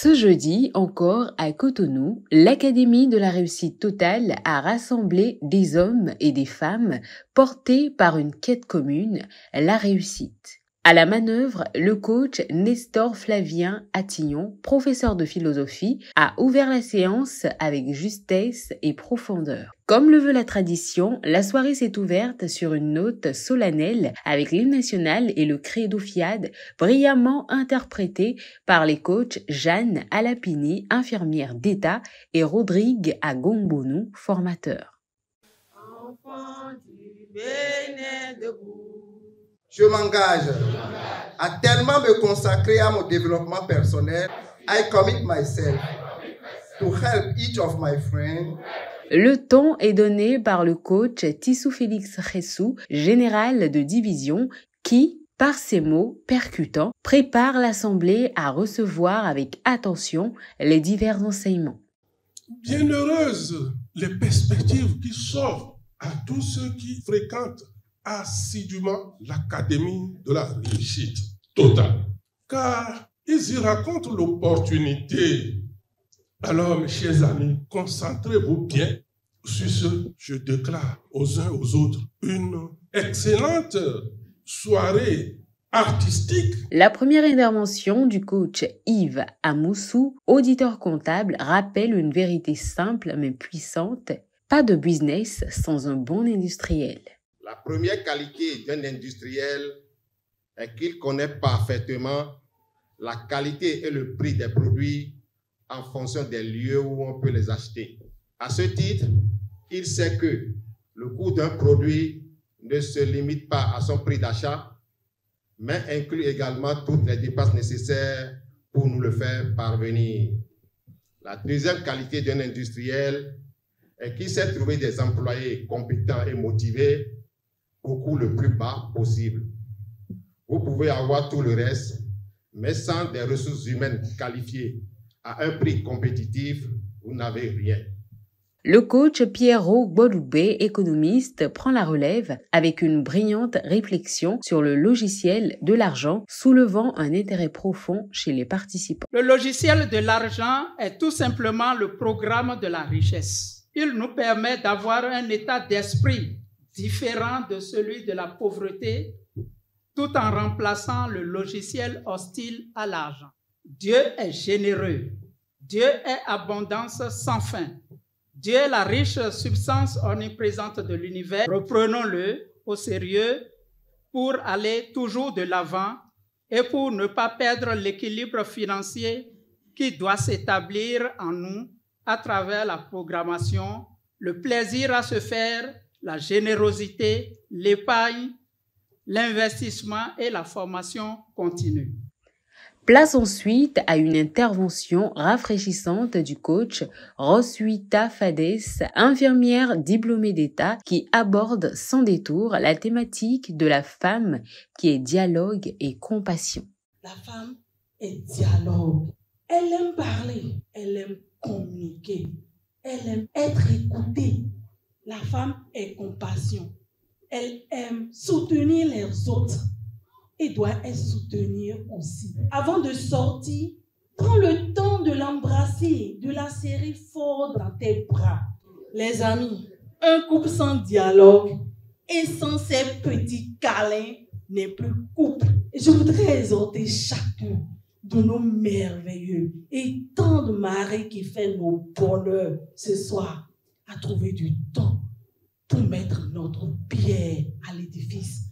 Ce jeudi, encore à Cotonou, l'Académie de la réussite totale a rassemblé des hommes et des femmes portés par une quête commune, la réussite. À la manœuvre, le coach Nestor Flavien Attignon, professeur de philosophie, a ouvert la séance avec justesse et profondeur. Comme le veut la tradition, la soirée s'est ouverte sur une note solennelle avec l'hymne national et le credo fiade, brillamment interprété par les coachs Jeanne Alapini, infirmière d'État, et Rodrigue Agombonou, formateur. Enfant du Bénin debout. Je m'engage à tellement me consacrer à mon développement personnel. I commit myself to help each of my friends. Le ton est donné par le coach Tissou Félix Ressou, général de division, qui, par ses mots percutants, prépare l'assemblée à recevoir avec attention les divers enseignements. Bienheureuses les perspectives qui s'offrent à tous ceux qui fréquentent assidûment l'Académie de la réussite totale, car ils y racontent l'opportunité. Alors, mes chers amis, concentrez-vous bien sur ce. Je déclare aux uns aux autres une excellente soirée artistique. La première intervention du coach Yves Amoussou, auditeur comptable, rappelle une vérité simple mais puissante. Pas de business sans un bon industriel. La première qualité d'un industriel est qu'il connaît parfaitement la qualité et le prix des produits en fonction des lieux où on peut les acheter. À ce titre, il sait que le coût d'un produit ne se limite pas à son prix d'achat, mais inclut également toutes les dépenses nécessaires pour nous le faire parvenir. La deuxième qualité d'un industriel est qu'il sait trouver des employés compétents et motivés au coût le plus bas possible. Vous pouvez avoir tout le reste, mais sans des ressources humaines qualifiées à un prix compétitif, vous n'avez rien. Le coach Pierrot Bodoubé, économiste, prend la relève avec une brillante réflexion sur le logiciel de l'argent, soulevant un intérêt profond chez les participants. Le logiciel de l'argent est tout simplement le programme de la richesse. Il nous permet d'avoir un état d'esprit différent de celui de la pauvreté, tout en remplaçant le logiciel hostile à l'argent. Dieu est généreux. Dieu est abondance sans fin. Dieu est la riche substance omniprésente de l'univers. Reprenons-le au sérieux pour aller toujours de l'avant et pour ne pas perdre l'équilibre financier qui doit s'établir en nous à travers la programmation, le plaisir à se faire, la générosité, l'épargne, l'investissement et la formation continue. Place ensuite à une intervention rafraîchissante du coach Roswitha Fades, infirmière diplômée d'État, qui aborde sans détour la thématique de la femme qui est dialogue et compassion. La femme est dialogue. Elle aime parler, elle aime communiquer, elle aime être écoutée. La femme est compassion. Elle aime soutenir les autres et doit être soutenue aussi. Avant de sortir, prends le temps de l'embrasser, de la serrer fort dans tes bras. Les amis, un couple sans dialogue et sans ces petits câlins n'est plus couple. Et je voudrais exhorter chacun de nos merveilleux et tendres maris qui fait nos bonheurs ce soir à trouver du temps pour mettre notre pierre à l'édifice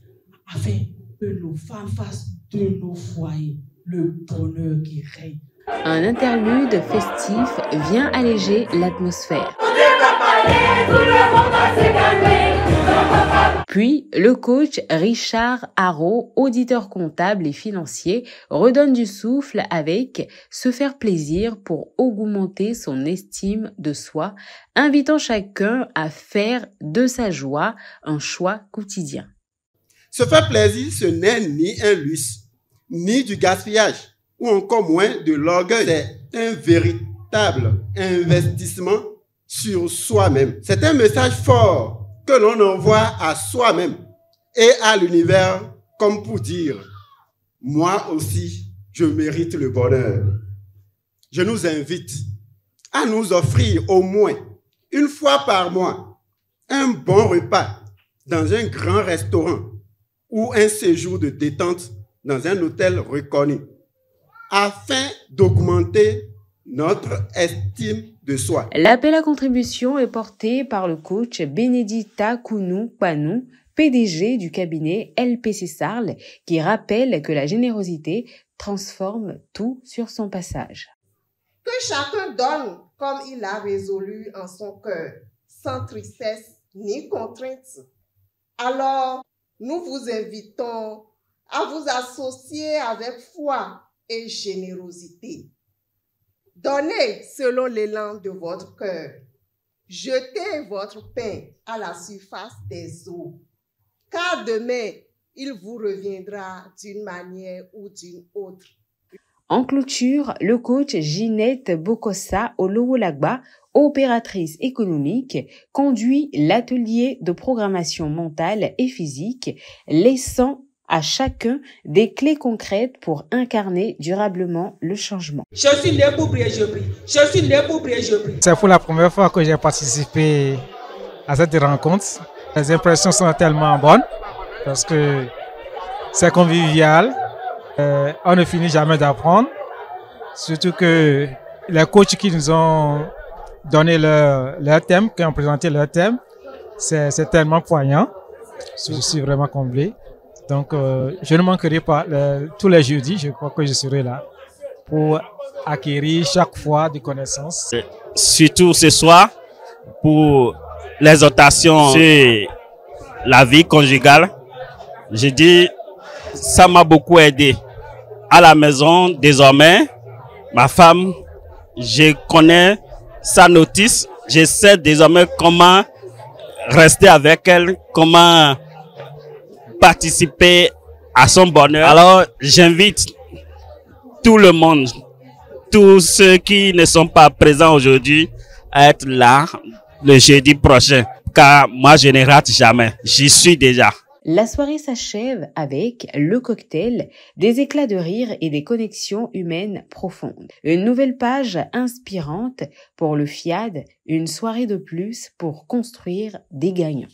afin que nos femmes fassent de nos foyers le bonheur qui règne. Un interlude festif vient alléger l'atmosphère. Puis, le coach Richard Haro, auditeur comptable et financier, redonne du souffle avec « Se faire plaisir pour augmenter son estime de soi », invitant chacun à faire de sa joie un choix quotidien. Se faire plaisir, ce n'est ni un luxe, ni du gaspillage, ou encore moins de l'orgueil. C'est un véritable investissement sur soi-même. C'est un message fort que l'on envoie à soi-même et à l'univers comme pour dire « Moi aussi, je mérite le bonheur ». je nous invite à nous offrir au moins une fois par mois un bon repas dans un grand restaurant ou un séjour de détente dans un hôtel reconnu, afin d'augmenter notre estime de soi. L'appel à contribution est porté par le coach Benedicta Kounou-Panou, PDG du cabinet LPC Sarl, qui rappelle que la générosité transforme tout sur son passage. Que chacun donne comme il a résolu en son cœur, sans tristesse ni contrainte. Alors, nous vous invitons à vous associer avec foi et générosité. Donnez selon l'élan de votre cœur. Jetez votre pain à la surface des eaux, car demain, il vous reviendra d'une manière ou d'une autre. En clôture, le coach Ginette Bokossa Olowolagba, opératrice économique, conduit l'atelier de programmation mentale et physique, laissant à chacun des clés concrètes pour incarner durablement le changement. Je suis né pour briller, je brille. Je suis né pour briller, je brille. C'est pour la première fois que j'ai participé à cette rencontre. Les impressions sont tellement bonnes parce que c'est convivial. On ne finit jamais d'apprendre. Surtout que les coachs qui nous ont donné leur thème, qui ont présenté leur thème, c'est tellement poignant. Je suis vraiment comblé. Donc, je ne manquerai pas tous les jeudis, je crois que je serai là pour acquérir chaque fois des connaissances. Surtout ce soir, pour l'exhortation sur la vie conjugale, je dis, ça m'a beaucoup aidé. À la maison, désormais, ma femme, je connais sa notice, je sais désormais comment rester avec elle, comment participer à son bonheur. Alors, j'invite tout le monde, tous ceux qui ne sont pas présents aujourd'hui, à être là le jeudi prochain, car moi, je ne rate jamais. J'y suis déjà. La soirée s'achève avec le cocktail, des éclats de rire et des connexions humaines profondes. Une nouvelle page inspirante pour le FIAD, une soirée de plus pour construire des gagnants.